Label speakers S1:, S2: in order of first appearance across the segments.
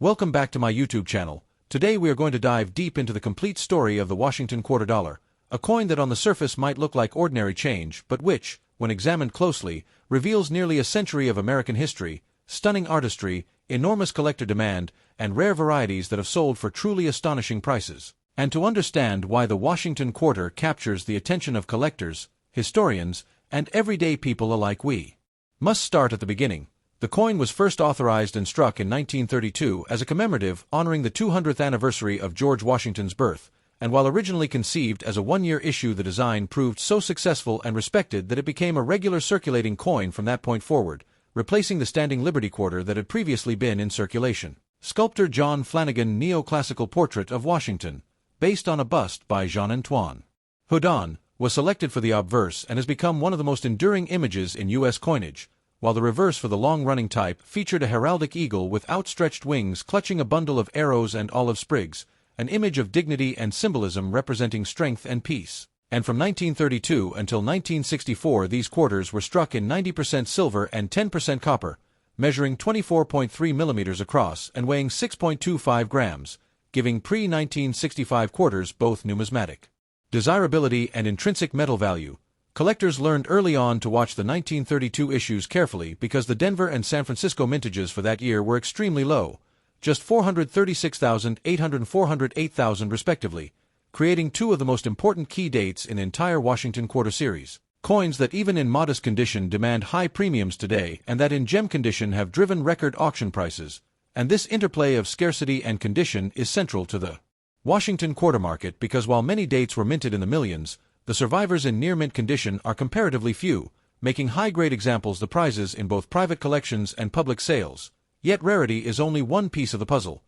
S1: Welcome back to my YouTube channel. Today we are going to dive deep into the complete story of the Washington quarter dollar, a coin that on the surface might look like ordinary change, but which, when examined closely, reveals nearly a century of American history, stunning artistry, enormous collector demand, and rare varieties that have sold for truly astonishing prices. And to understand why the Washington quarter captures the attention of collectors, historians, and everyday people alike, we must start at the beginning. The coin was first authorized and struck in 1932 as a commemorative honoring the 200th anniversary of George Washington's birth, and while originally conceived as a one-year issue, the design proved so successful and respected that it became a regular circulating coin from that point forward, replacing the standing Liberty quarter that had previously been in circulation. Sculptor John Flanagan neoclassical portrait of Washington, based on a bust by Jean-Antoine Houdon, was selected for the obverse and has become one of the most enduring images in U.S. coinage, while the reverse for the long-running type featured a heraldic eagle with outstretched wings clutching a bundle of arrows and olive sprigs, an image of dignity and symbolism representing strength and peace. And from 1932 until 1964 these quarters were struck in 90% silver and 10% copper, measuring 24.3 millimeters across and weighing 6.25 grams, giving pre-1965 quarters both numismatic desirability and intrinsic metal value. Collectors learned early on to watch the 1932 issues carefully because the Denver and San Francisco mintages for that year were extremely low, just 436,800 and 408,000 respectively, creating two of the most important key dates in the entire Washington quarter series. Coins that even in modest condition demand high premiums today and that in gem condition have driven record auction prices, and this interplay of scarcity and condition is central to the Washington quarter market because while many dates were minted in the millions, the survivors in near-mint condition are comparatively few, making high-grade examples the prizes in both private collections and public sales. Yet rarity is only one piece of the puzzle.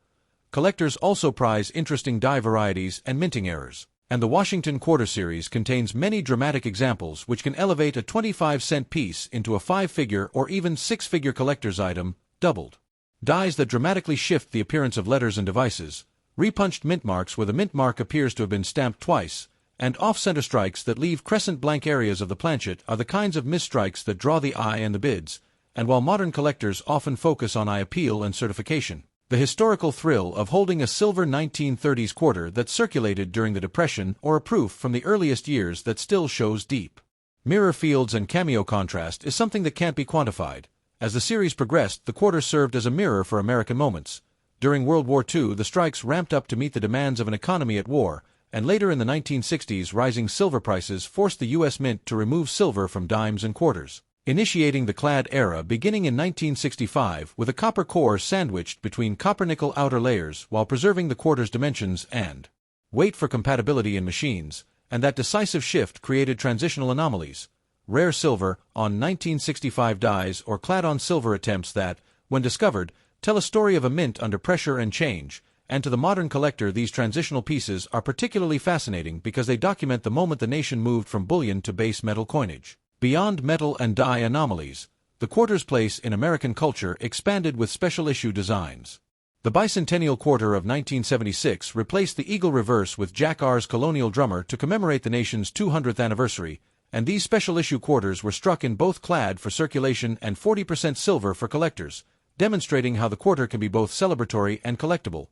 S1: Collectors also prize interesting die varieties and minting errors. And the Washington quarter series contains many dramatic examples which can elevate a 25-cent piece into a 5-figure or even 6-figure collector's item, doubled. Dies that dramatically shift the appearance of letters and devices, repunched mint marks where the mint mark appears to have been stamped twice, and off-center strikes that leave crescent blank areas of the planchet are the kinds of misstrikes that draw the eye and the bids, and while modern collectors often focus on eye appeal and certification, the historical thrill of holding a silver 1930s quarter that circulated during the Depression or a proof from the earliest years that still shows deep mirror fields and cameo contrast is something that can't be quantified. As the series progressed, the quarter served as a mirror for American moments. During World War II, the strikes ramped up to meet the demands of an economy at war, and later in the 1960s rising silver prices forced the U.S. Mint to remove silver from dimes and quarters, initiating the clad era beginning in 1965 with a copper core sandwiched between copper-nickel outer layers while preserving the quarter's dimensions and weight for compatibility in machines, and that decisive shift created transitional anomalies, rare silver on 1965 dies or clad-on silver attempts that, when discovered, tell a story of a mint under pressure and change. And to the modern collector these transitional pieces are particularly fascinating because they document the moment the nation moved from bullion to base metal coinage. Beyond metal and die anomalies, the quarter's place in American culture expanded with special issue designs. The bicentennial quarter of 1976 replaced the eagle reverse with Jack R's colonial drummer to commemorate the nation's 200th anniversary, and these special issue quarters were struck in both clad for circulation and 40% silver for collectors, demonstrating how the quarter can be both celebratory and collectible.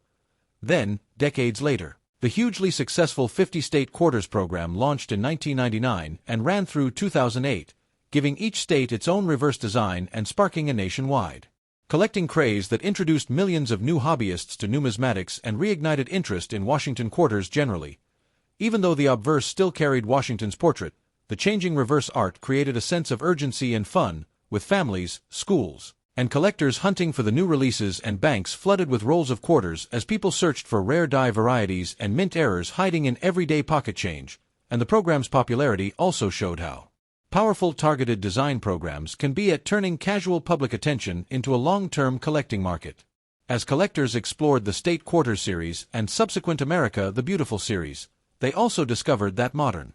S1: Then, decades later, the hugely successful 50-state quarters program launched in 1999 and ran through 2008, giving each state its own reverse design and sparking a nationwide collecting craze that introduced millions of new hobbyists to numismatics and reignited interest in Washington quarters generally. Even though the obverse still carried Washington's portrait, the changing reverse art created a sense of urgency and fun, with families, schools, and collectors hunting for the new releases and banks flooded with rolls of quarters as people searched for rare die varieties and mint errors hiding in everyday pocket change, and the program's popularity also showed how powerful targeted design programs can be at turning casual public attention into a long-term collecting market. As collectors explored the State Quarter series and subsequent America the Beautiful series, they also discovered that modern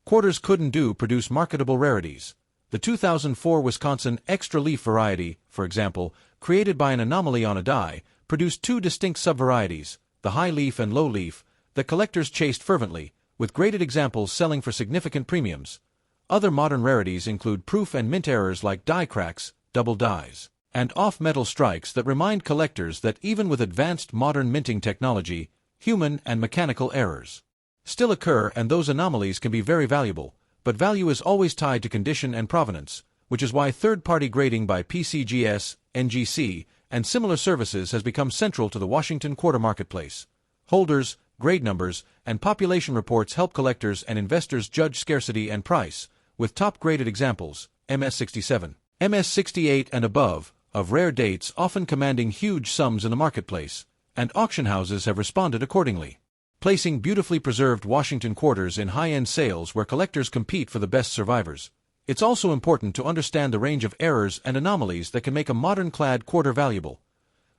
S1: quarters couldn't produce marketable rarities. The 2004 Wisconsin Extra Leaf variety, for example, created by an anomaly on a die, produced two distinct subvarieties, the high leaf and low leaf, that collectors chased fervently, with graded examples selling for significant premiums. Other modern rarities include proof and mint errors like die cracks, double dies, and off-metal strikes that remind collectors that even with advanced modern minting technology, human and mechanical errors still occur, and those anomalies can be very valuable, but value is always tied to condition and provenance, which is why third-party grading by PCGS, NGC, and similar services has become central to the Washington Quarter marketplace. Holders, grade numbers, and population reports help collectors and investors judge scarcity and price, with top-graded examples, MS67, MS68 and above, of rare dates often commanding huge sums in the marketplace, and auction houses have responded accordingly, placing beautifully preserved Washington quarters in high-end sales where collectors compete for the best survivors. It's also important to understand the range of errors and anomalies that can make a modern clad quarter valuable.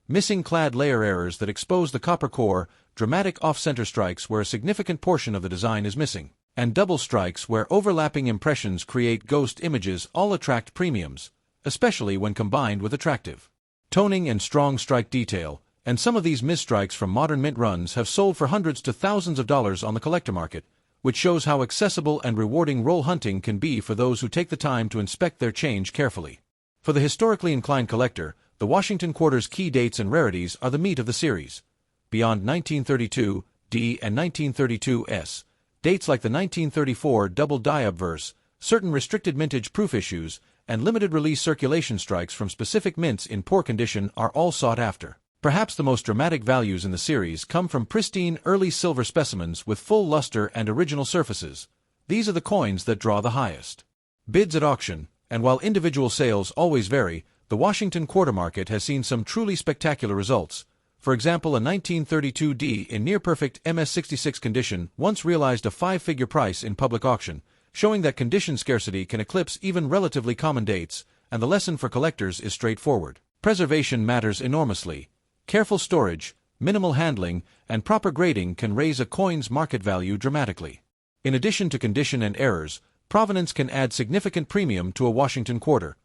S1: Missing clad layer errors that expose the copper core, dramatic off-center strikes where a significant portion of the design is missing, and double strikes where overlapping impressions create ghost images all attract premiums, especially when combined with attractive toning and strong strike detail, and some of these misstrikes from modern mint runs have sold for hundreds to thousands of dollars on the collector market, which shows how accessible and rewarding roll hunting can be for those who take the time to inspect their change carefully. For the historically inclined collector, the Washington Quarter's key dates and rarities are the meat of the series. Beyond 1932 D and 1932 S, dates like the 1934 double die obverse, certain restricted mintage proof issues, and limited release circulation strikes from specific mints in poor condition are all sought after. Perhaps the most dramatic values in the series come from pristine early silver specimens with full luster and original surfaces. These are the coins that draw the highest bids at auction, and while individual sales always vary, the Washington Quarter market has seen some truly spectacular results. For example, a 1932 D in near-perfect MS66 condition once realized a five-figure price in public auction, showing that condition scarcity can eclipse even relatively common dates, and the lesson for collectors is straightforward. Preservation matters enormously. Careful storage, minimal handling, and proper grading can raise a coin's market value dramatically. In addition to condition and errors, provenance can add significant premium to a Washington Quarter.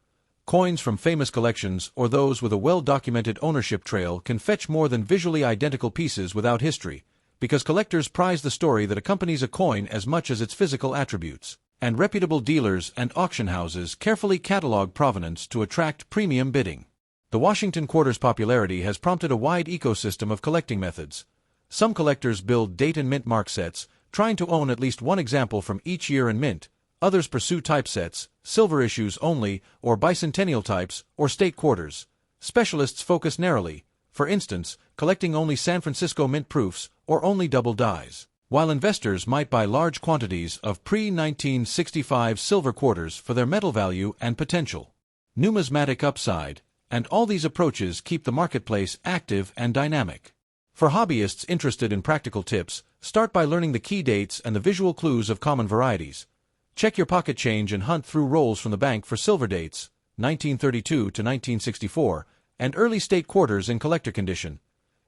S1: Coins from famous collections or those with a well-documented ownership trail can fetch more than visually identical pieces without history, because collectors prize the story that accompanies a coin as much as its physical attributes, and reputable dealers and auction houses carefully catalog provenance to attract premium bidding. The Washington Quarter's popularity has prompted a wide ecosystem of collecting methods. Some collectors build date and mint mark sets, trying to own at least one example from each year and mint. Others pursue typesets, silver issues only, or bicentennial types, or state quarters. Specialists focus narrowly, for instance, collecting only San Francisco mint proofs or only double dies, while investors might buy large quantities of pre-1965 silver quarters for their metal value and potential numismatic upside, and all these approaches keep the marketplace active and dynamic. For hobbyists interested in practical tips, start by learning the key dates and the visual clues of common varieties. Check your pocket change and hunt through rolls from the bank for silver dates, 1932 to 1964, and early state quarters in collector condition.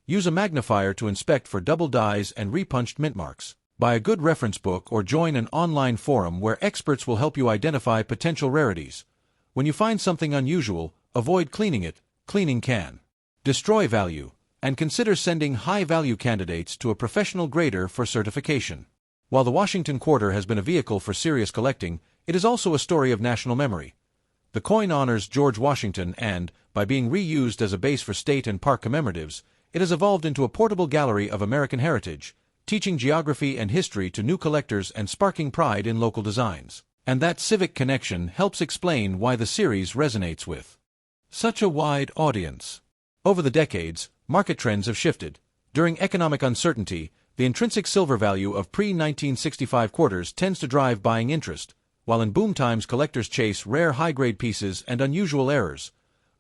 S1: Use a magnifier to inspect for double dies and repunched mint marks. Buy a good reference book or join an online forum where experts will help you identify potential rarities. When you find something unusual, avoid cleaning it. Cleaning can destroy value, and consider sending high-value candidates to a professional grader for certification. While the Washington Quarter has been a vehicle for serious collecting, it is also a story of national memory. The coin honors George Washington and, by being reused as a base for state and park commemoratives, it has evolved into a portable gallery of American heritage, teaching geography and history to new collectors and sparking pride in local designs. And that civic connection helps explain why the series resonates with such a wide audience. Over the decades, market trends have shifted. During economic uncertainty, the intrinsic silver value of pre-1965 quarters tends to drive buying interest, while in boom times collectors chase rare high-grade pieces and unusual errors.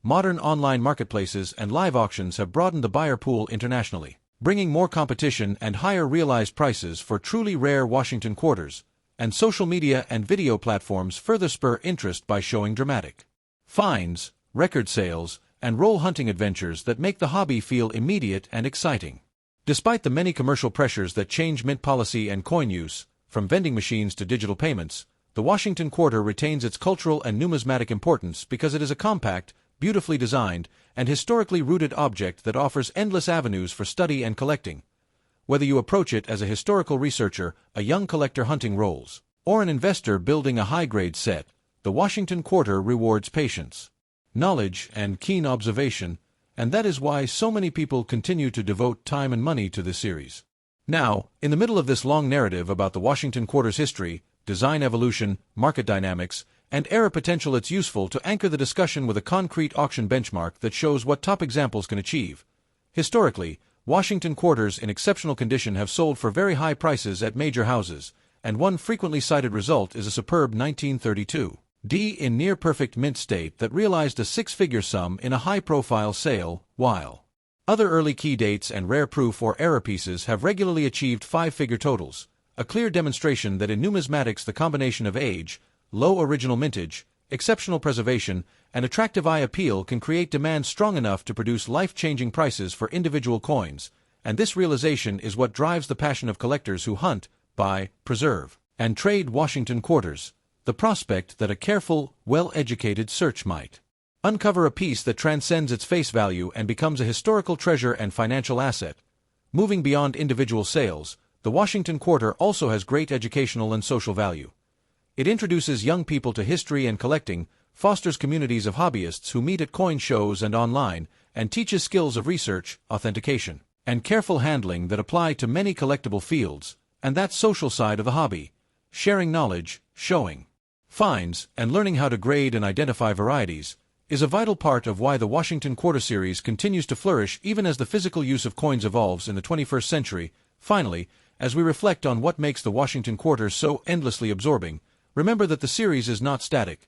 S1: Modern online marketplaces and live auctions have broadened the buyer pool internationally, bringing more competition and higher realized prices for truly rare Washington quarters, and social media and video platforms further spur interest by showing dramatic finds, record sales, and roll hunting adventures that make the hobby feel immediate and exciting. Despite the many commercial pressures that change mint policy and coin use, from vending machines to digital payments, the Washington Quarter retains its cultural and numismatic importance because it is a compact, beautifully designed, and historically rooted object that offers endless avenues for study and collecting. Whether you approach it as a historical researcher, a young collector hunting rolls, or an investor building a high-grade set, the Washington Quarter rewards patience. knowledge, and keen observation, and that is why so many people continue to devote time and money to this series. Now, in the middle of this long narrative about the Washington Quarter's history, design evolution, market dynamics, and era potential, it's useful to anchor the discussion with a concrete auction benchmark that shows what top examples can achieve. Historically, Washington Quarters in exceptional condition have sold for very high prices at major houses, and one frequently cited result is a superb 1932 D in near-perfect mint state that realized a six-figure sum in a high-profile sale, while other early key dates and rare proof or error pieces have regularly achieved five-figure totals, a clear demonstration that in numismatics the combination of age, low original mintage, exceptional preservation, and attractive eye appeal can create demand strong enough to produce life-changing prices for individual coins, and this realization is what drives the passion of collectors who hunt, buy, preserve, and trade Washington Quarters, the prospect that a careful, well-educated search might uncover a piece that transcends its face value and becomes a historical treasure and financial asset. Moving beyond individual sales, the Washington Quarter also has great educational and social value. It introduces young people to history and collecting, fosters communities of hobbyists who meet at coin shows and online, and teaches skills of research, authentication, and careful handling that apply to many collectible fields, and that social side of the hobby, sharing knowledge, showing finds, and learning how to grade and identify varieties, is a vital part of why the Washington Quarter series continues to flourish even as the physical use of coins evolves in the 21st century. Finally, as we reflect on what makes the Washington Quarter so endlessly absorbing, remember that the series is not static.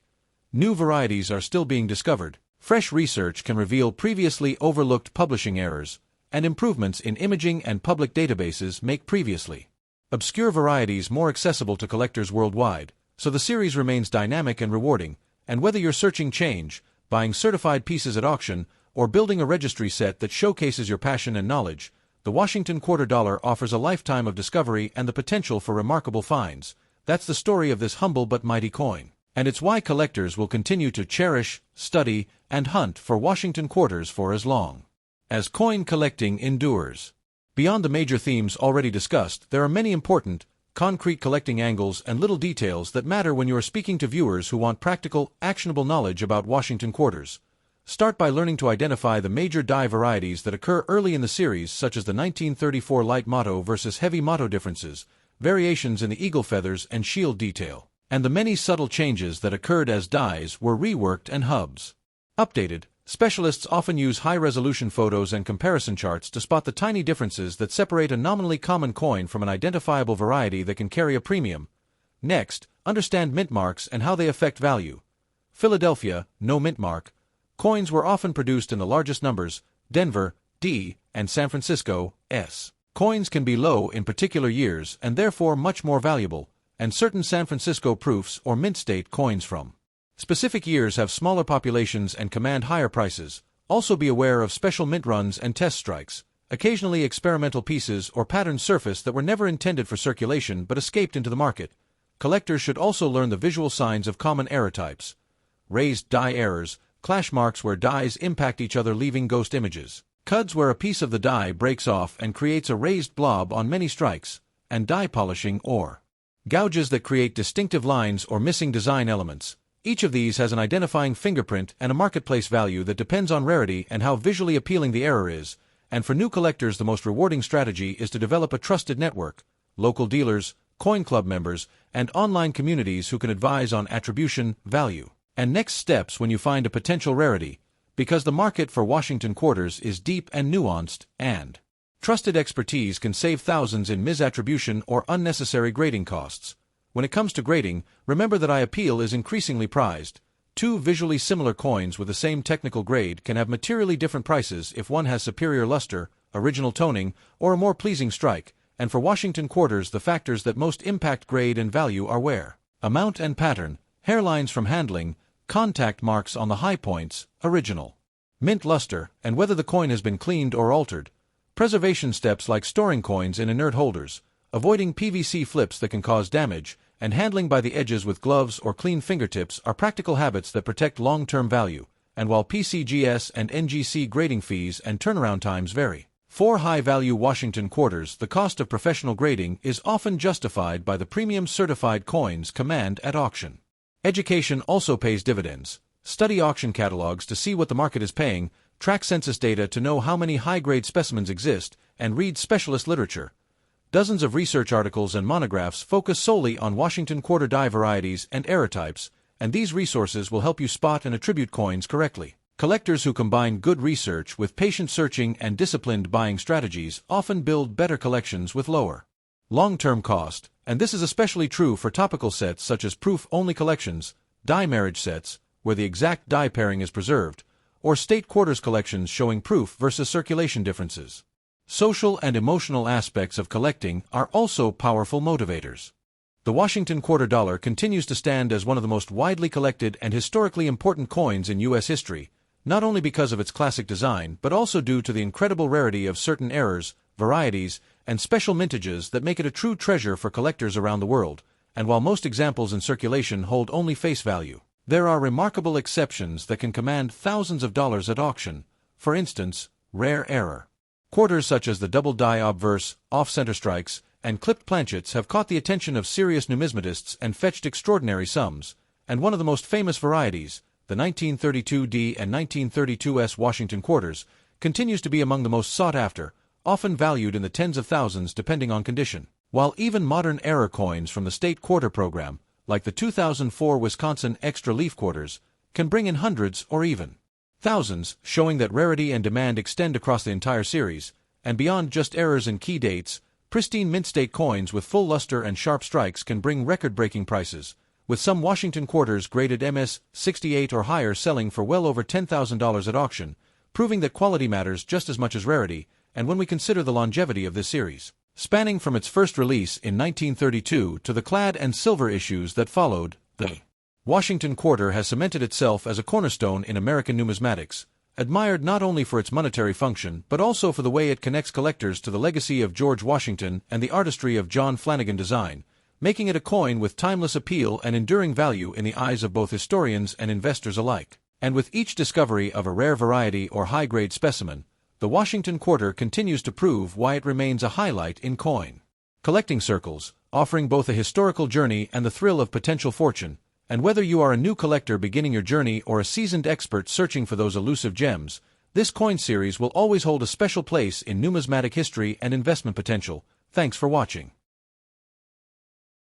S1: New varieties are still being discovered. Fresh research can reveal previously overlooked publishing errors, and improvements in imaging and public databases make previously obscure varieties more accessible to collectors worldwide, so the series remains dynamic and rewarding, and whether you're searching change, buying certified pieces at auction, or building a registry set that showcases your passion and knowledge, the Washington Quarter Dollar offers a lifetime of discovery and the potential for remarkable finds. That's the story of this humble but mighty coin, and it's why collectors will continue to cherish, study, and hunt for Washington Quarters for as long as coin collecting endures. Beyond the major themes already discussed, there are many important, concrete collecting angles and little details that matter when you are speaking to viewers who want practical, actionable knowledge about Washington Quarters. Start by learning to identify the major die varieties that occur early in the series, such as the 1934 light motto versus heavy motto differences, variations in the eagle feathers and shield detail, and the many subtle changes that occurred as dies were reworked and hubs updated. Specialists often use high-resolution photos and comparison charts to spot the tiny differences that separate a nominally common coin from an identifiable variety that can carry a premium. Next, understand mint marks and how they affect value. Philadelphia, no mint mark. Coins were often produced in the largest numbers, Denver, D, and San Francisco, S. Coins can be low in particular years and therefore much more valuable, and certain San Francisco proofs or mint state coins from specific years have smaller populations and command higher prices. Also be aware of special mint runs and test strikes, occasionally experimental pieces or patterned surface that were never intended for circulation but escaped into the market. Collectors should also learn the visual signs of common error types. Raised die errors, clash marks where dies impact each other leaving ghost images, cuds where a piece of the die breaks off and creates a raised blob on many strikes, and die polishing or gouges that create distinctive lines or missing design elements. Each of these has an identifying fingerprint and a marketplace value that depends on rarity and how visually appealing the error is, and for new collectors the most rewarding strategy is to develop a trusted network, local dealers, coin club members, and online communities who can advise on attribution, value, and next steps when you find a potential rarity, because the market for Washington Quarters is deep and nuanced, and trusted expertise can save thousands in misattribution or unnecessary grading costs. When it comes to grading, remember that eye appeal is increasingly prized. Two visually similar coins with the same technical grade can have materially different prices if one has superior luster, original toning, or a more pleasing strike, and for Washington Quarters the factors that most impact grade and value are wear, amount and pattern, hairlines from handling, contact marks on the high points, original mint luster, and whether the coin has been cleaned or altered. Preservation steps like storing coins in inert holders, avoiding PVC flips that can cause damage, and handling by the edges with gloves or clean fingertips are practical habits that protect long-term value, and while PCGS and NGC grading fees and turnaround times vary, for high-value Washington Quarters the cost of professional grading is often justified by the premium certified coins command at auction. Education also pays dividends. study auction catalogs to see what the market is paying, track census data to know how many high-grade specimens exist, and read specialist literature. Dozens of research articles and monographs focus solely on Washington quarter die varieties and era types, and these resources will help you spot and attribute coins correctly. Collectors who combine good research with patient searching and disciplined buying strategies often build better collections with lower long-term cost, and this is especially true for topical sets such as proof-only collections, die marriage sets, where the exact die pairing is preserved, or state quarters collections showing proof versus circulation differences. Social and emotional aspects of collecting are also powerful motivators. The Washington quarter dollar continues to stand as one of the most widely collected and historically important coins in U.S. history, not only because of its classic design but also due to the incredible rarity of certain eras, varieties, and special mintages that make it a true treasure for collectors around the world, and while most examples in circulation hold only face value, there are remarkable exceptions that can command thousands of dollars at auction. For instance, rare error quarters such as the double die obverse, off-center strikes, and clipped planchets have caught the attention of serious numismatists and fetched extraordinary sums, and one of the most famous varieties, the 1932D and 1932S Washington quarters, continues to be among the most sought after, often valued in the tens of thousands depending on condition. While even modern error coins from the state quarter program, like the 2004 Wisconsin Extra Leaf quarters, can bring in hundreds or even thousands, showing that rarity and demand extend across the entire series, and beyond just errors in key dates, pristine mint state coins with full luster and sharp strikes can bring record-breaking prices, with some Washington quarters graded MS 68 or higher selling for well over $10,000 at auction, proving that quality matters just as much as rarity, and when we consider the longevity of this series, spanning from its first release in 1932 to the clad and silver issues that followed, the Washington quarter has cemented itself as a cornerstone in American numismatics, admired not only for its monetary function but also for the way it connects collectors to the legacy of George Washington and the artistry of John Flanagan design, making it a coin with timeless appeal and enduring value in the eyes of both historians and investors alike. And with each discovery of a rare variety or high-grade specimen, the Washington quarter continues to prove why it remains a highlight in coin collecting circles, offering both a historical journey and the thrill of potential fortune. And whether you are a new collector beginning your journey or a seasoned expert searching for those elusive gems, this coin series will always hold a special place in numismatic history and investment potential. Thanks for watching.